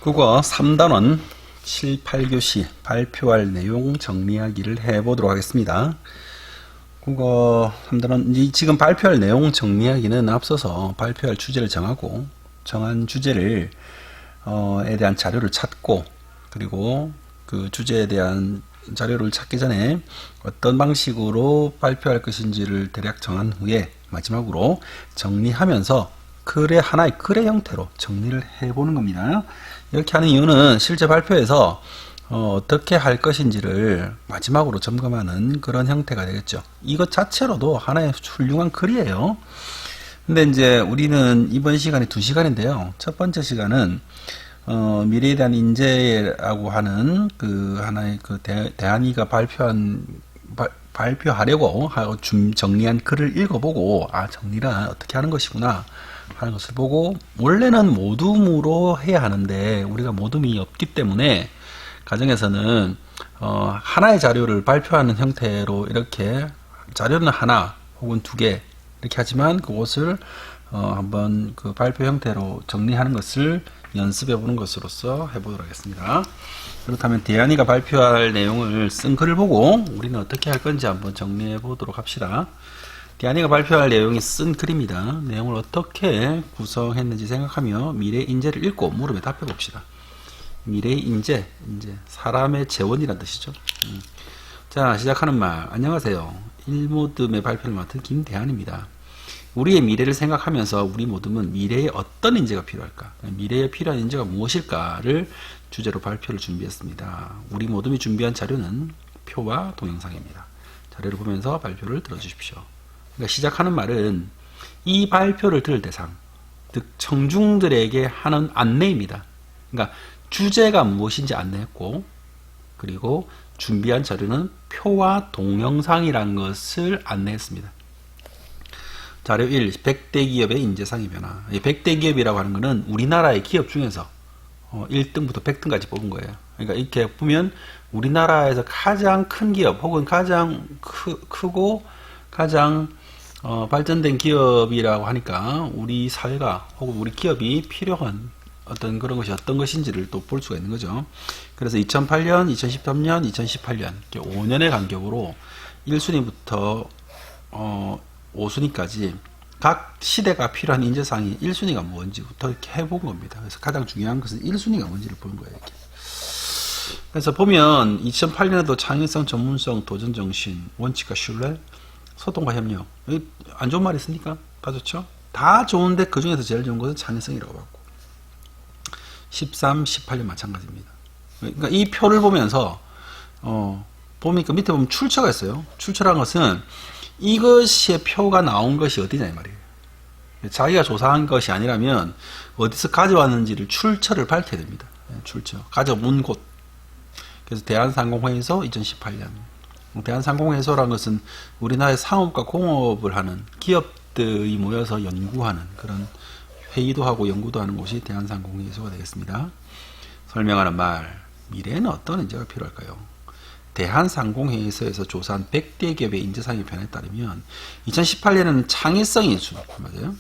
국어 3단원 7, 8교시 발표할 내용 정리하기를 해보도록 하겠습니다. 국어 3단원 지금 발표할 내용 정리하기는 앞서서 발표할 주제를 정하고 정한 주제를 에 대한 자료를 찾고 그리고 그 주제에 대한 자료를 찾기 전에 어떤 방식으로 발표할 것인지를 대략 정한 후에 마지막으로 정리하면서 하나의 글의 형태로 정리를 해보는 겁니다. 이렇게 하는 이유는 실제 발표에서 어떻게 할 것인지를 마지막으로 점검하는 그런 형태가 되겠죠. 이것 자체로도 하나의 훌륭한 글이에요. 근데 이제 우리는 이번 시간이 2시간인데요. 첫 번째 시간은 미래에 대한 인재라고 하는 그 하나의 그 대한이가 발표하려고 하고 정리한 글을 읽어보고 정리를 어떻게 하는 것이구나 하는 것을 보고, 원래는 모둠으로 해야 하는데 우리가 모둠이 없기 때문에 가정에서는 하나의 자료를 발표하는 형태로 이렇게 자료는 하나 혹은 2개 이렇게 하지만 그것을 한번 그 발표 형태로 정리하는 것을 연습해 보는 것으로서 해보도록 하겠습니다. 그렇다면 대한이가 발표할 내용을 쓴 글을 보고 우리는 어떻게 할 건지 한번 정리해 보도록 합시다. 대한이가 발표할 내용이 쓴 글입니다. 내용을 어떻게 구성했는지 생각하며 미래의 인재를 읽고 물음에 답해 봅시다. 미래의 인재, 사람의 재원이란 뜻이죠. 자, 시작하는 말. 안녕하세요. 일모듬의 발표를 맡은 김대한입니다. 우리의 미래를 생각하면서 우리 모둠은 미래에 어떤 인재가 필요할까? 미래에 필요한 인재가 무엇일까를 주제로 발표를 준비했습니다. 우리 모둠이 준비한 자료는 표와 동영상입니다. 자료를 보면서 발표를 들어주십시오. 그러니까 시작하는 말은 이 발표를 들을 대상, 즉 청중들에게 하는 안내입니다. 그러니까 주제가 무엇인지 안내했고, 그리고 준비한 자료는 표와 동영상이라는 것을 안내했습니다. 자료 1. 100대 기업의 인재상의 변화. 100대 기업이라고 하는 것은 우리나라의 기업 중에서 1등부터 100등까지 뽑은 거예요. 그러니까 이렇게 보면 우리나라에서 가장 큰 기업 혹은 가장 크고 가장 발전된 기업이라고 하니까 우리 사회가 혹은 우리 기업이 필요한 어떤 그런 것이 어떤 것인지를 또 볼 수가 있는 거죠. 그래서 2008년, 2013년, 2018년 이렇게 5년의 간격으로 1순위부터 5순위까지 각 시대가 필요한 인재상이 1순위가 뭔지부터 이렇게 해본 겁니다. 그래서 가장 중요한 것은 1순위가 뭔지를 보는 거예요. 이렇게. 그래서 보면 2008년에도 창의성, 전문성, 도전정신, 원칙과 신뢰, 소통과 협력. 안 좋은 말 있습니까? 다 좋죠? 다 좋은데 그 중에서 제일 좋은 것은 창의성이라고 봤고, 13, 18년 마찬가지입니다. 그러니까 이 표를 보면서 보니까 밑에 보면 출처가 있어요. 출처라는 것은 이것의 표가 나온 것이 어디냐 이 말이에요. 자기가 조사한 것이 아니라면 어디서 가져왔는지를 출처를 밝혀야 됩니다. 출처. 가져온 곳. 그래서 대한상공회의소 2018년. 대한상공회의소라는 것은 우리나라의 상업과 공업을 하는 기업들이 모여서 연구하는 그런 회의도 하고 연구도 하는 곳이 대한상공회의소가 되겠습니다. 설명하는 말. 미래에는 어떤 인재가 필요할까요? 대한상공회의소에서 조사한 100대 기업의 인재상의 변화에 따르면 2018년에는 창의성이 1순위, 맞아요?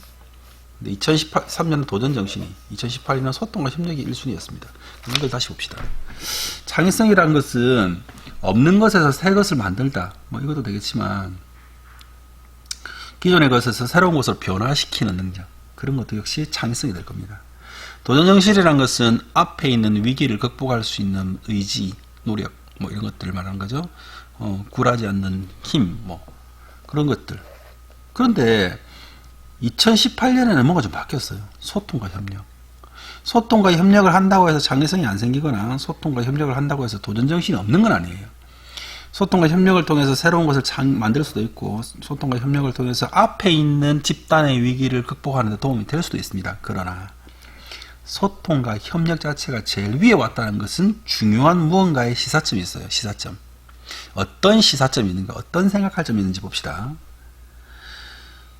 근데 2013년은 도전정신이, 2018년은 소통과 협력이 1순위였습니다. 이걸 다시 봅시다. 창의성이라는 것은 없는 것에서 새 것을 만들다, 뭐 이것도 되겠지만 기존의 것에서 새로운 것으로 변화시키는 능력, 그런 것도 역시 창의성이 될 겁니다. 도전정신이라는 것은 앞에 있는 위기를 극복할 수 있는 의지, 노력, 뭐 이런 것들을 말하는 거죠. 굴하지 않는 힘, 뭐 그런 것들. 그런데 2018년에는 뭔가 좀 바뀌었어요. 소통과 협력. 소통과 협력을 한다고 해서 창의성이 안 생기거나 소통과 협력을 한다고 해서 도전정신이 없는 건 아니에요. 소통과 협력을 통해서 새로운 것을 만들 수도 있고, 소통과 협력을 통해서 앞에 있는 집단의 위기를 극복하는 데 도움이 될 수도 있습니다. 그러나 소통과 협력 자체가 제일 위에 왔다는 것은 중요한 무언가의 시사점이 있어요. 시사점. 어떤 시사점이 있는가, 어떤 생각할 점이 있는지 봅시다.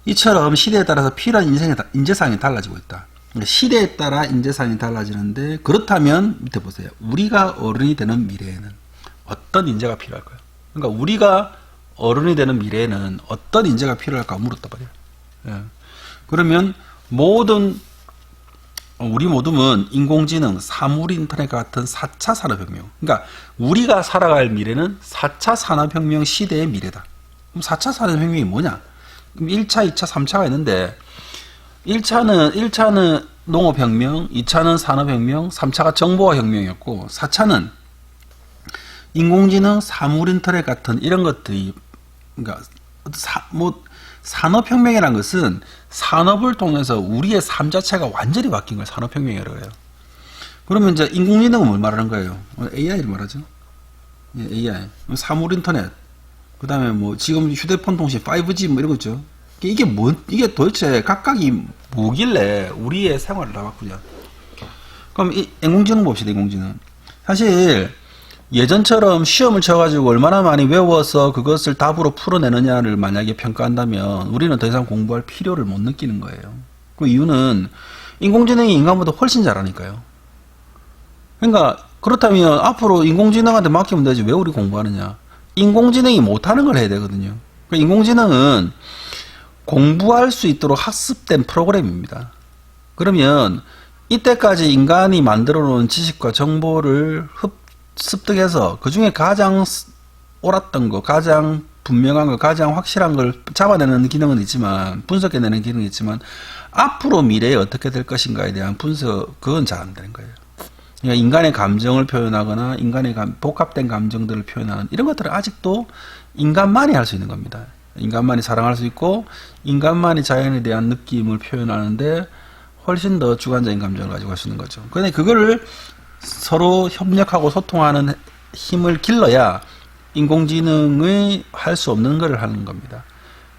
이처럼 시대에 따라서 필요한 인재상이 달라지고 있다. 시대에 따라 인재상이 달라지는데, 그렇다면 밑에 보세요. 우리가 어른이 되는 미래에는 어떤 인재가 필요할까요? 그러니까 우리가 어른이 되는 미래에는 어떤 인재가 필요할까 물었단 말이에요. 예. 그러면 모든 우리 모둠은 인공지능, 사물 인터넷 같은 4차 산업혁명. 그러니까 우리가 살아갈 미래는 4차 산업혁명 시대의 미래다. 그럼 4차 산업혁명이 뭐냐? 그럼 1차, 2차, 3차가 있는데 1차는 농업혁명, 2차는 산업혁명, 3차가 정보화혁명이었고 4차는 인공지능, 사물 인터넷 같은 이런 것들이 그러니까 산업혁명이라는 것은 산업을 통해서 우리의 삶 자체가 완전히 바뀐 걸 산업혁명이라고 해요. 그러면 이제 인공지능은 뭘 말하는 거예요? AI를 말하죠. 예, AI. 사물 인터넷. 그 다음에 뭐 지금 휴대폰 통신 5G 뭐 이런 거 있죠. 이게 도대체 각각이 뭐길래 우리의 생활을 다 바꾸냐. 그럼 이 인공지능 봅시다, 인공지능. 사실 예전처럼 시험을 쳐가지고 얼마나 많이 외워서 그것을 답으로 풀어내느냐를 만약에 평가한다면 우리는 더 이상 공부할 필요를 못 느끼는 거예요. 그 이유는 인공지능이 인간보다 훨씬 잘하니까요. 그러니까 그렇다면 앞으로 인공지능한테 맡기면 되지 왜 우리 공부하느냐. 인공지능이 못하는 걸 해야 되거든요. 인공지능은 공부할 수 있도록 학습된 프로그램입니다. 그러면 이때까지 인간이 만들어 놓은 지식과 정보를 습득해서 그 중에 가장 옳았던 거, 가장 분명한 거, 가장 확실한 걸 잡아내는 기능은 있지만, 분석해내는 기능이 있지만, 앞으로 미래에 어떻게 될 것인가에 대한 분석, 그건 잘 안 되는 거예요. 그러니까 인간의 감정을 표현하거나, 인간의 복합된 감정들을 표현하는 이런 것들은 아직도 인간만이 할 수 있는 겁니다. 인간만이 사랑할 수 있고, 인간만이 자연에 대한 느낌을 표현하는데, 훨씬 더 주관적인 감정을 가지고 할 수 있는 거죠. 그런데 그거를 서로 협력하고 소통하는 힘을 길러야 인공지능이 할 수 없는 것을 하는 겁니다.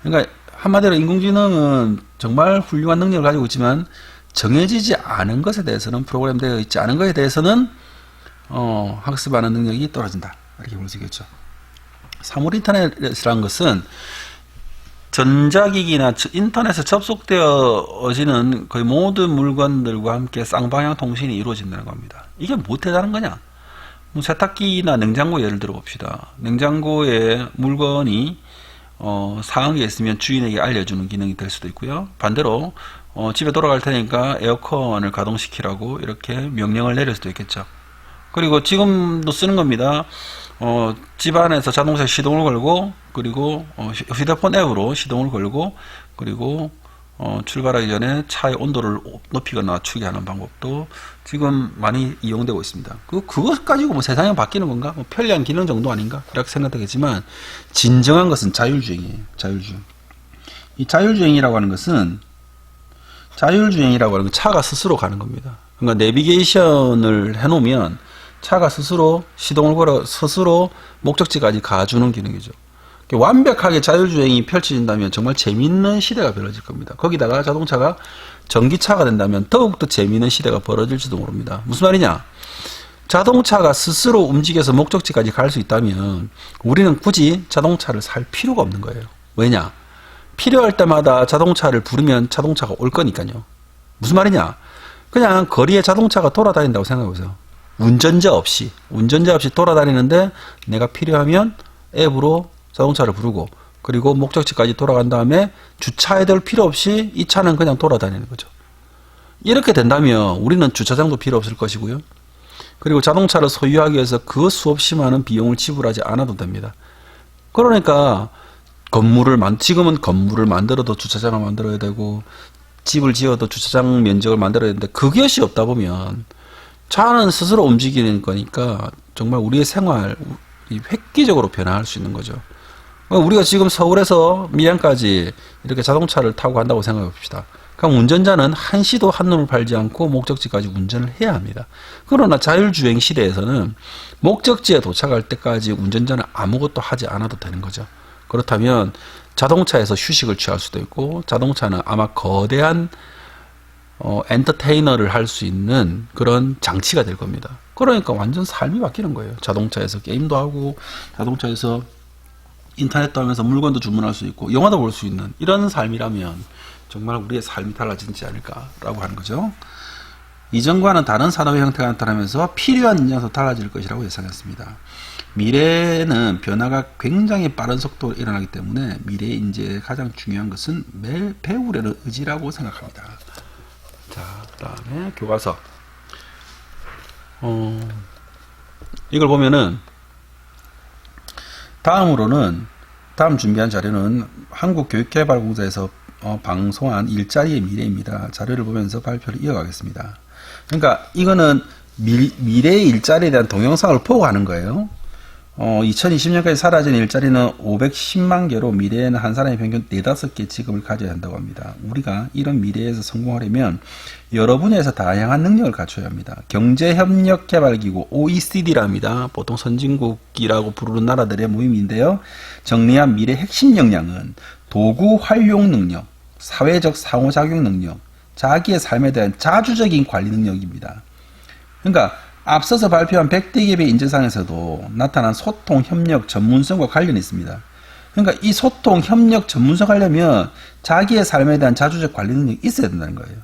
그러니까 한마디로 인공지능은 정말 훌륭한 능력을 가지고 있지만 정해지지 않은 것에 대해서는 프로그램되어 있지 않은 것에 대해서는 학습하는 능력이 떨어진다. 이렇게 볼 수 있겠죠. 사물 인터넷이라는 것은 전자기기나 인터넷에 접속되어지는 거의 모든 물건들과 함께 쌍방향 통신이 이루어진다는 겁니다. 이게 뭐 대단한 거냐? 세탁기나 냉장고 예를 들어 봅시다. 냉장고에 물건이 상한 게 있으면 주인에게 알려주는 기능이 될 수도 있고요. 반대로 집에 돌아갈 테니까 에어컨을 가동시키라고 이렇게 명령을 내릴 수도 있겠죠. 그리고 지금도 쓰는 겁니다. 집안에서 자동차 시동을 걸고, 그리고 휴대폰 앱으로 시동을 걸고, 그리고 출발하기 전에 차의 온도를 높이거나 낮추게 하는 방법도 지금 많이 이용되고 있습니다. 그것 가지고 뭐 세상이 바뀌는 건가? 뭐 편리한 기능 정도 아닌가? 이렇게 생각되겠지만, 진정한 것은 자율주행이에요. 자율주행. 이 자율주행이라고 하는 것은, 차가 스스로 가는 겁니다. 그러니까 내비게이션을 해놓으면, 차가 스스로 시동을 걸어 스스로 목적지까지 가주는 기능이죠. 완벽하게 자율주행이 펼쳐진다면 정말 재밌는 시대가 벌어질 겁니다. 거기다가 자동차가 전기차가 된다면 더욱더 재밌는 시대가 벌어질지도 모릅니다. 무슨 말이냐? 자동차가 스스로 움직여서 목적지까지 갈 수 있다면 우리는 굳이 자동차를 살 필요가 없는 거예요. 왜냐? 필요할 때마다 자동차를 부르면 자동차가 올 거니까요. 무슨 말이냐? 그냥 거리에 자동차가 돌아다닌다고 생각해 보세요. 운전자 없이 돌아다니는데 내가 필요하면 앱으로 자동차를 부르고 그리고 목적지까지 돌아간 다음에 주차해야 될 필요 없이 이 차는 그냥 돌아다니는 거죠. 이렇게 된다면 우리는 주차장도 필요 없을 것이고요. 그리고 자동차를 소유하기 위해서 그 수없이 많은 비용을 지불하지 않아도 됩니다. 그러니까 지금은 건물을 만들어도 주차장을 만들어야 되고 집을 지어도 주차장 면적을 만들어야 되는데 그것이 없다 보면 차는 스스로 움직이는 거니까 정말 우리의 생활이 획기적으로 변화할 수 있는 거죠. 우리가 지금 서울에서 밀양까지 이렇게 자동차를 타고 간다고 생각해 봅시다. 그럼 운전자는 한시도 한눈을 팔지 않고 목적지까지 운전을 해야 합니다. 그러나 자율주행 시대에서는 목적지에 도착할 때까지 운전자는 아무것도 하지 않아도 되는 거죠. 그렇다면 자동차에서 휴식을 취할 수도 있고 자동차는 아마 거대한 엔터테이너를 할 수 있는 그런 장치가 될 겁니다. 그러니까 완전 삶이 바뀌는 거예요. 자동차에서 게임도 하고 자동차에서 인터넷도 하면서 물건도 주문할 수 있고 영화도 볼 수 있는 이런 삶이라면 정말 우리의 삶이 달라지지 않을까라고 하는 거죠. 이전과는 다른 산업의 형태가 나타나면서 필요한 인자도 달라질 것이라고 예상했습니다. 미래에는 변화가 굉장히 빠른 속도로 일어나기 때문에 미래의 인재의 가장 중요한 것은 매일 배우려는 의지라고 생각합니다. 자, 그 다음에 교과서. 이걸 보면은, 다음 준비한 자료는 한국교육개발공사에서 방송한 일자리의 미래입니다. 자료를 보면서 발표를 이어가겠습니다. 그러니까 이거는 미래의 일자리에 대한 동영상을 보고 하는 거예요. 2020년까지 사라진 일자리는 510만 개로 미래에는 한 사람이 평균 4-5개 직업을 가져야 한다고 합니다. 우리가 이런 미래에서 성공하려면 여러 분야에서 다양한 능력을 갖춰야 합니다. 경제협력개발기구 OECD랍니다. 보통 선진국이라고 부르는 나라들의 모임인데요. 정리한 미래 핵심 역량은 도구 활용 능력, 사회적 상호작용 능력, 자기의 삶에 대한 자주적인 관리 능력입니다. 그러니까 앞서서 발표한 100대 기업의 인재상에서도 나타난 소통, 협력, 전문성과 관련이 있습니다. 그러니까 이 소통, 협력, 전문성 하려면 자기의 삶에 대한 자주적 관리 능력이 있어야 된다는 거예요.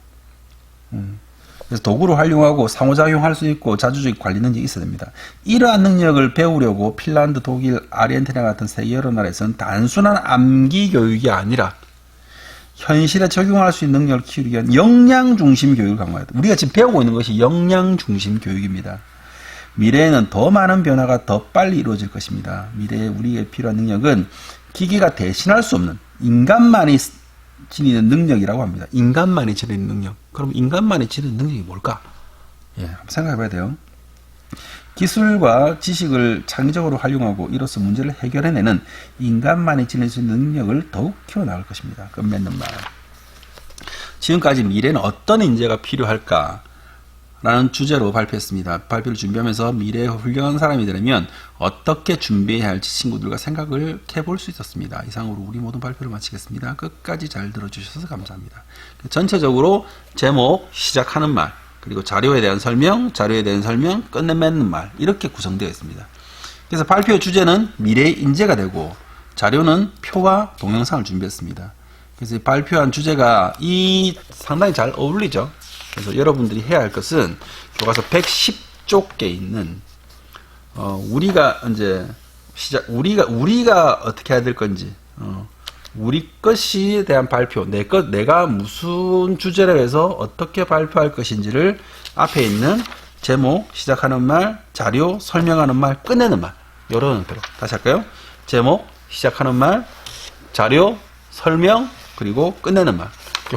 그래서 도구를 활용하고 상호작용할 수 있고 자주적 관리 능력이 있어야 됩니다. 이러한 능력을 배우려고 핀란드, 독일, 아르헨티나 같은 세계 여러 나라에서는 단순한 암기 교육이 아니라 현실에 적용할 수 있는 능력을 키우기 위한 역량 중심 교육을 강화해야 돼. 우리가 지금 배우고 있는 것이 역량 중심 교육입니다. 미래에는 더 많은 변화가 더 빨리 이루어질 것입니다. 미래에 우리에게 필요한 능력은 기계가 대신할 수 없는 인간만이 지니는 능력이라고 합니다. 인간만이 지니는 능력. 그럼 인간만이 지니는 능력이 뭘까? 한번 생각해 봐야 돼요. 기술과 지식을 창의적으로 활용하고 이로써 문제를 해결해내는 인간만이 지닐 수 있는 능력을 더욱 키워나갈 것입니다. 끝맺는 말. 지금까지 미래는 어떤 인재가 필요할까? 라는 주제로 발표했습니다. 발표를 준비하면서 미래에 훌륭한 사람이 되려면 어떻게 준비해야 할지 친구들과 생각을 해볼 수 있었습니다. 이상으로 우리 모든 발표를 마치겠습니다. 끝까지 잘 들어주셔서 감사합니다. 전체적으로 제목, 시작하는 말, 그리고 자료에 대한 설명, 끝내맺는 말 이렇게 구성되어 있습니다. 그래서 발표의 주제는 미래의 인재가 되고 자료는 표와 동영상을 준비했습니다. 그래서 발표한 주제가 상당히 잘 어울리죠. 그래서 여러분들이 해야 할 것은 교과서 110쪽에 있는 우리가 어떻게 해야 될 건지 우리 것에 대한 발표, 내가 무슨 주제를 해서 어떻게 발표할 것인지를 앞에 있는 제목, 시작하는 말, 자료, 설명하는 말, 끝내는 말 이런 형태로 다시 할까요? 제목, 시작하는 말, 자료, 설명, 그리고 끝내는 말.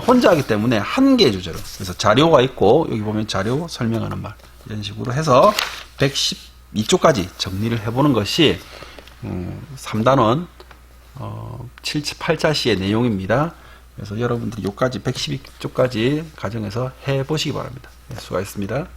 혼자 하기 때문에 한 개의 주제로. 그래서 자료가 있고 여기 보면 자료, 설명하는 말 이런 식으로 해서 112쪽까지 정리를 해보는 것이 3단원 8자시의 내용입니다. 그래서 여러분들이 여기까지 112쪽까지 가정해서 해보시기 바랍니다. 수고하셨습니다.